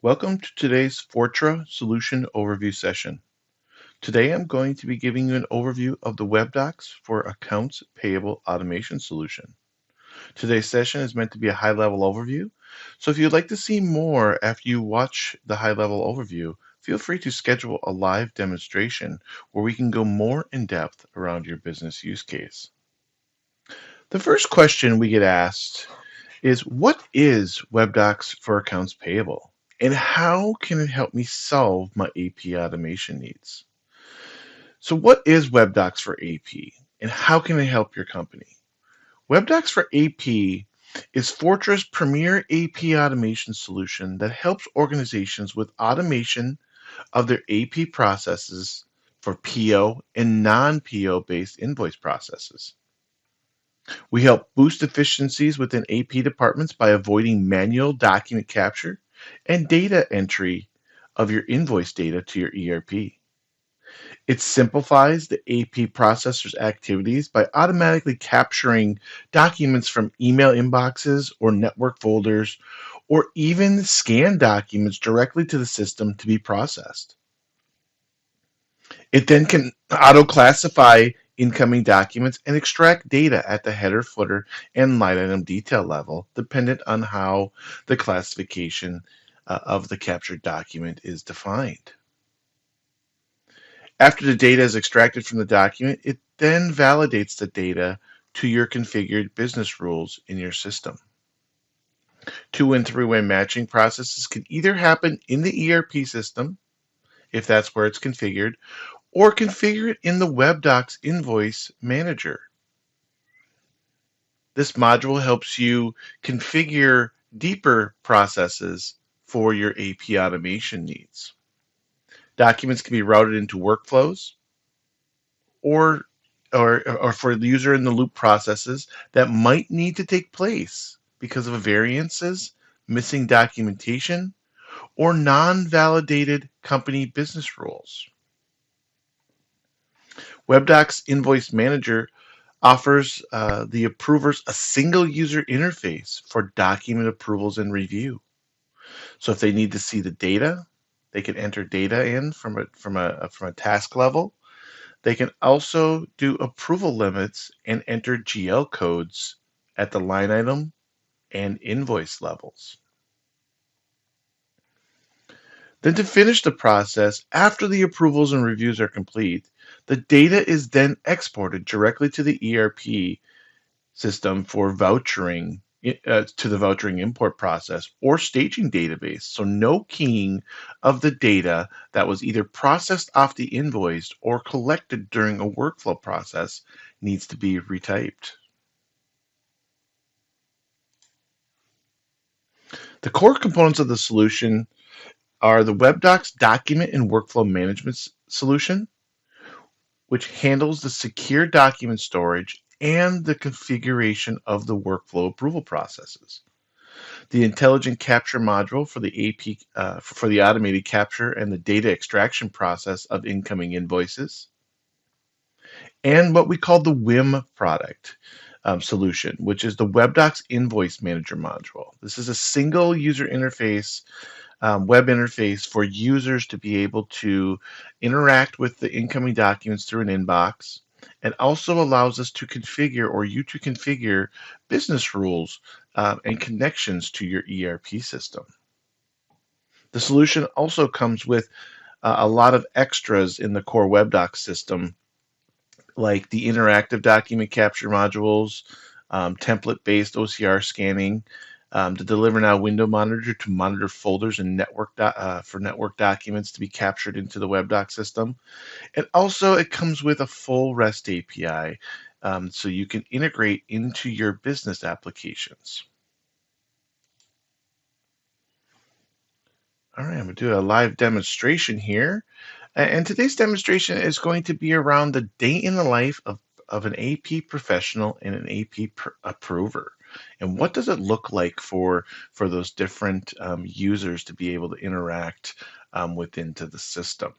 Welcome to today's Fortra Solution Overview session. Today I'm going to be giving you an overview of the Webdocs for Accounts Payable Automation solution. Today's session is meant to be a high-level overview, so if you'd like to see more after you watch the high-level overview, feel free to schedule a live demonstration where we can go more in depth around your business use case. The first question we get asked is, what is Webdocs for Accounts Payable? And how can it help me solve my AP automation needs? So what is Webdocs for AP and how can it help your company? Webdocs for AP is Fortra's premier AP automation solution that helps organizations with automation of their AP processes for PO and non-PO based invoice processes. We help boost efficiencies within AP departments by avoiding manual document capture and data entry of your invoice data to your ERP. It simplifies the AP processor's activities by automatically capturing documents from email inboxes or network folders, or even scan documents directly to the system to be processed. It then can auto-classify incoming documents and extract data at the header, footer, and line item detail level, dependent on how the classification of the captured document is defined. After the data is extracted from the document, it then validates the data to your configured business rules in your system. Two and three-way matching processes can either happen in the ERP system, if that's where it's configured, or configure it in the Webdocs Invoice Manager. This module helps you configure deeper processes for your AP automation needs. Documents can be routed into workflows or, or for the user in the loop processes that might need to take place because of variances, missing documentation, or non-validated company business rules. Webdocs Invoice Manager offers the approvers a single user interface for document approvals and review. So if they need to see the data, they can enter data in from a task level. They can also do approval limits and enter GL codes at the line item and invoice levels. Then to finish the process, after the approvals and reviews are complete, the data is then exported directly to the ERP system for vouchering to the vouchering import process or staging database. So no keying of the data that was either processed off the invoice or collected during a workflow process needs to be retyped. The core components of the solution are the Webdocs document and workflow management solution, which handles the secure document storage and the configuration of the workflow approval processes. The intelligent capture module for the AP for the automated capture and the data extraction process of incoming invoices, and what we call the WIM product solution, which is the Webdocs Invoice Manager module. This is a single user interface, web interface for users to be able to interact with the incoming documents through an inbox, and also allows us to configure, or you to configure, business rules and connections to your ERP system. The solution also comes with a lot of extras in the core Webdocs system, like the interactive document capture modules, template-based OCR scanning, the Deliver Now window monitor to monitor folders and for network documents to be captured into the Webdocs system. And also it comes with a full REST API, so you can integrate into your business applications. All right, I'm going to do a live demonstration here. And today's demonstration is going to be around the day in the life of an AP professional and an AP approver. And what does it look like for those different users to be able to interact within the system?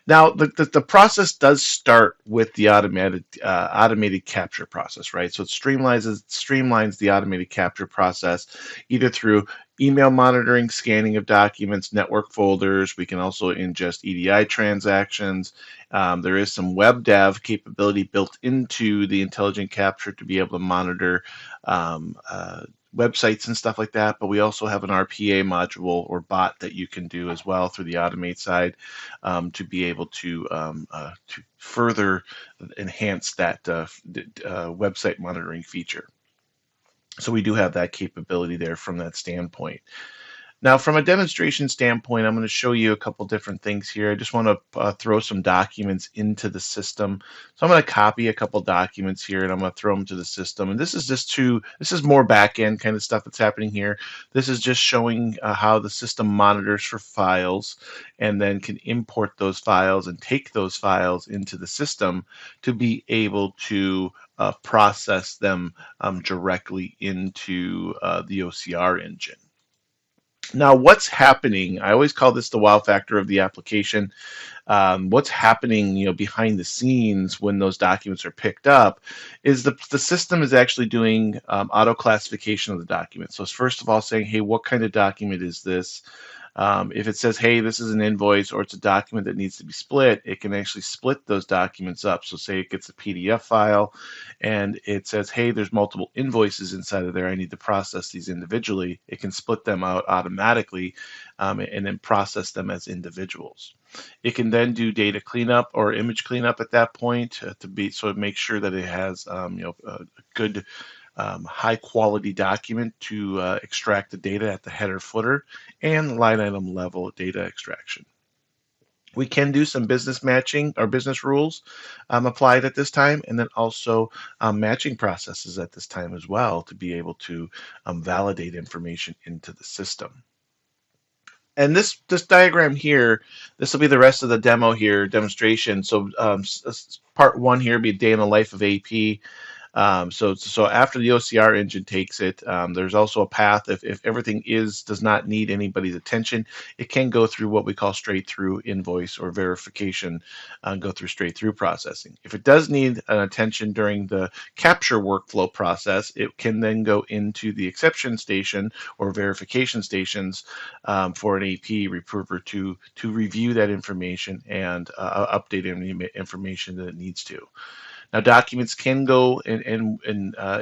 Now, the process does start with the automated capture process, right? So it streamlines the automated capture process either through email monitoring, scanning of documents, network folders. We can also ingest EDI transactions. There is some web dev capability built into the intelligent capture to be able to monitor um, uh, websites and stuff like that. But we also have an RPA module or bot that you can do as well through the Automate side to be able to further enhance that website monitoring feature. So we do have that capability there from that standpoint. Now, from a demonstration standpoint, I'm going to show you a couple different things here. I just want to throw some documents into the system. So I'm going to copy a couple documents here and I'm going to throw them to the system. And this is more back end kind of stuff that's happening here. This is just showing how the system monitors for files and then can import those files and take those files into the system to be able to process them directly into the OCR engine. Now, what's happening? I always call this the wow factor of the application. What's happening, behind the scenes when those documents are picked up, is the system is actually doing auto classification of the document. So it's first of all saying, hey, what kind of document is this? If it says, hey, this is an invoice or it's a document that needs to be split, it can actually split those documents up. So say it gets a PDF file and it says, hey, there's multiple invoices inside of there. I need to process these individually. It can split them out automatically and then process them as individuals. It can then do data cleanup or image cleanup at that point so it makes sure that it has a good high quality document to extract the data at the header footer and line item level data extraction. We can do some business matching or business rules applied at this time, and then also matching processes at this time as well to be able to validate information into the system. And this diagram here, this will be the rest of the demo here, demonstration. So part one here will be a day in the life of AP. So after the OCR engine takes it, there's also a path. If everything does not need anybody's attention, it can go through what we call straight through invoice or verification, go through straight through processing. If it does need an attention during the capture workflow process, it can then go into the exception station or verification stations for an AP reprover to review that information and update any information that it needs to. Now, documents can go and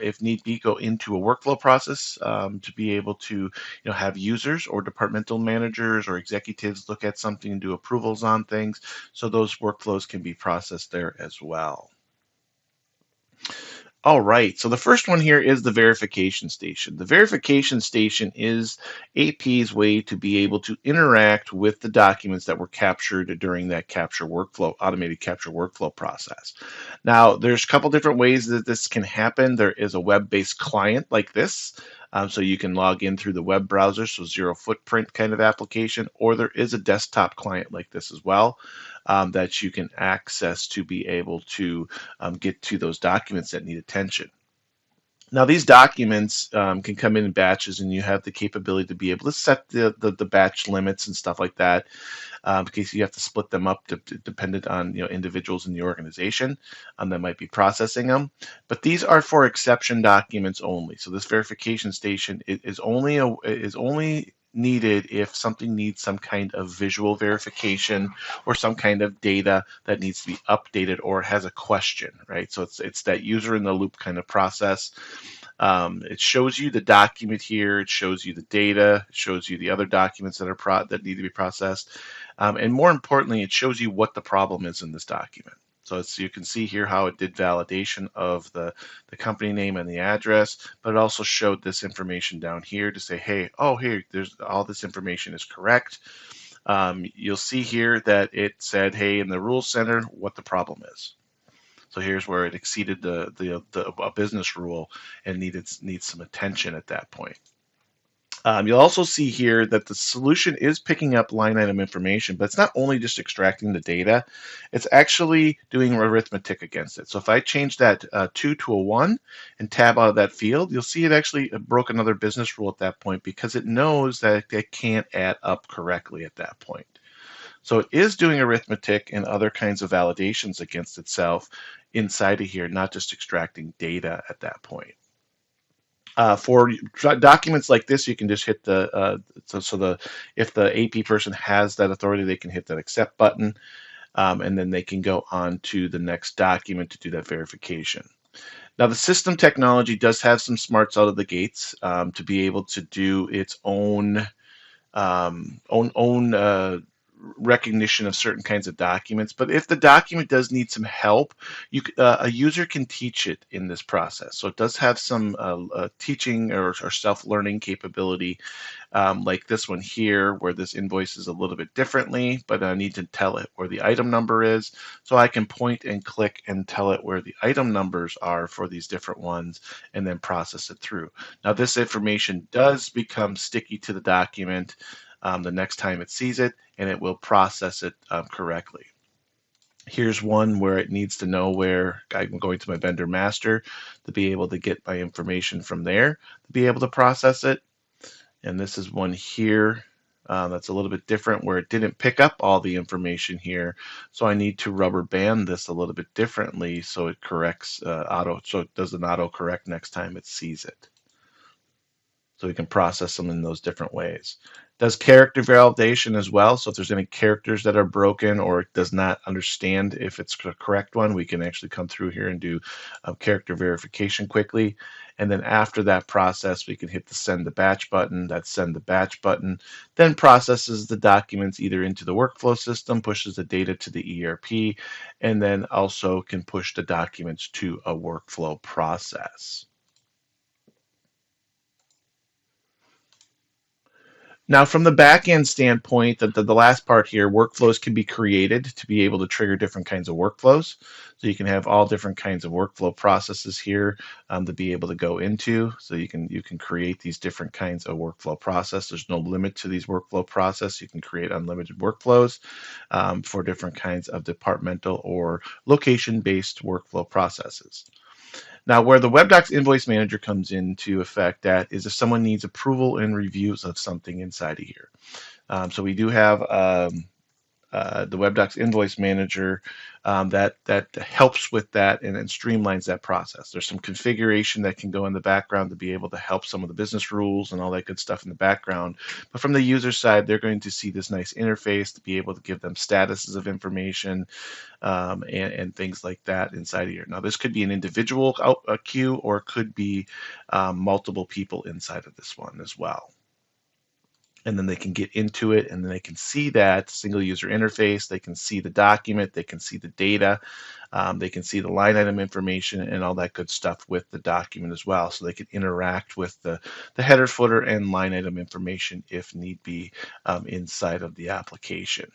if need be, go into a workflow process to be able to, have users or departmental managers or executives look at something and do approvals on things. So those workflows can be processed there as well. All right, so the first one here is the verification station. The verification station is AP's way to be able to interact with the documents that were captured during that capture workflow, automated capture workflow process. Now, there's a couple different ways that this can happen. There is a web-based client like this. So you can log in through the web browser, so zero footprint kind of application, or there is a desktop client like this as well. That you can access to be able to get to those documents that need attention. Now, these documents can come in batches, and you have the capability to be able to set the batch limits and stuff like that, because you have to split them up dependent on individuals in the organization that might be processing them. But these are for exception documents only. So this verification station is only needed if something needs some kind of visual verification or some kind of data that needs to be updated or has a question, right? So it's that user in the loop kind of process. It shows you the document here. It shows you the data. It shows you the other documents that need to be processed. And more importantly, it shows you what the problem is in this document. So you can see here how it did validation of the company name and the address, but it also showed this information down here to say, hey, there's all this information is correct. You'll see here that it said, hey, in the rules center, what the problem is. So here's where it exceeded a business rule and needs some attention at that point. You'll also see here that the solution is picking up line item information, but it's not only just extracting the data, it's actually doing arithmetic against it. So if I change that 2 to a 1 and tab out of that field, you'll see it actually broke another business rule at that point because it knows that it can't add up correctly at that point. So it is doing arithmetic and other kinds of validations against itself inside of here, not just extracting data at that point. For documents like this, you can just hit the so the if the AP person has that authority, they can hit that accept button, and then they can go on to the next document to do that verification. Now, the system technology does have some smarts out of the gates to be able to do its own recognition of certain kinds of documents. But if the document does need some help, a user can teach it in this process. So it does have some teaching or self-learning capability, like this one here, where this invoice is a little bit differently, but I need to tell it where the item number is. So I can point and click and tell it where the item numbers are for these different ones and then process it through. Now, this information does become sticky to the document the next time it sees it, and it will process it correctly. Here's one where it needs to know where I'm going to my vendor master to be able to get my information from there to be able to process it. And this is one here that's a little bit different where it didn't pick up all the information here. So I need to rubber band this a little bit differently so it corrects so it does an auto correct next time it sees it. So we can process them in those different ways. Does character validation as well. So if there's any characters that are broken or it does not understand if it's the correct one, we can actually come through here and do character verification quickly. And then after that process, we can hit the send the batch button. That send the batch button then processes the documents either into the workflow system, pushes the data to the ERP, and then also can push the documents to a workflow process. Now, from the back end standpoint, the last part here, workflows can be created to be able to trigger different kinds of workflows. So you can have all different kinds of workflow processes here to be able to go into. So you can create these different kinds of workflow process. There's no limit to these workflow process. You can create unlimited workflows for different kinds of departmental or location-based workflow processes. Now, where the Webdocs Invoice Manager comes into effect at is if someone needs approval and reviews of something inside of here. So we do have the Webdocs Invoice Manager that helps with that and streamlines that process. There's some configuration that can go in the background to be able to help some of the business rules and all that good stuff in the background. But from the user side, they're going to see this nice interface to be able to give them statuses of information and things like that inside of here. Now, this could be an individual queue or it could be multiple people inside of this one as well. And then they can get into it and then they can see that single user interface. They can see the document, they can see the data, they can see the line item information and all that good stuff with the document as well. So they can interact with the header, footer, and line item information if need be inside of the application.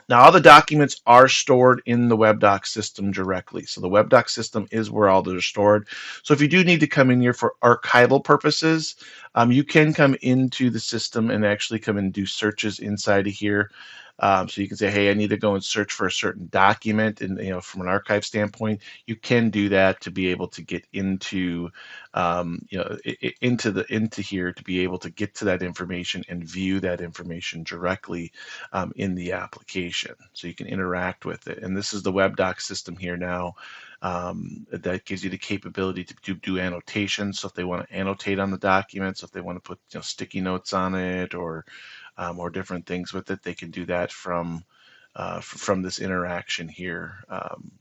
Now, all the documents are stored in the Webdocs system directly. So the Webdocs system is where all those are stored. So if you do need to come in here for archival purposes, you can come into the system and actually come and do searches inside of here. So you can say, hey, I need to go and search for a certain document, and from an archive standpoint, you can do that to be able to get into into here to be able to get to that information and view that information directly in the application. So you can interact with it. And this is the Webdocs system here now. That gives you the capability to do annotations. So if they want to annotate on the documents, if they want to put sticky notes on it or different things with it, they can do that from this interaction here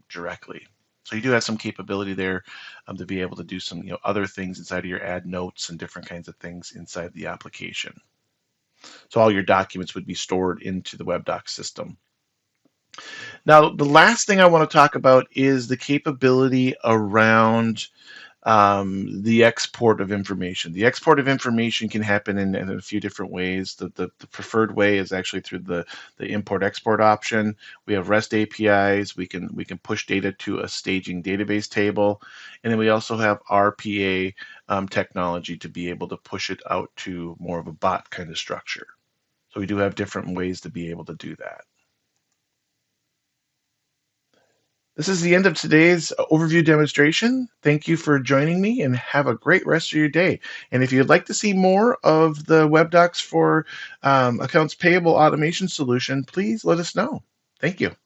directly. So you do have some capability there to be able to do some other things inside of your add notes and different kinds of things inside the application. So all your documents would be stored into the Webdocs system. Now, the last thing I want to talk about is the capability around the export of information. The export of information can happen in a few different ways. The preferred way is actually through the import-export option. We have REST APIs. We can push data to a staging database table, and then we also have RPA technology to be able to push it out to more of a bot kind of structure. So we do have different ways to be able to do that. This is the end of today's overview demonstration. Thank you for joining me and have a great rest of your day. And if you'd like to see more of the Webdocs for Accounts Payable automation solution, please let us know. Thank you.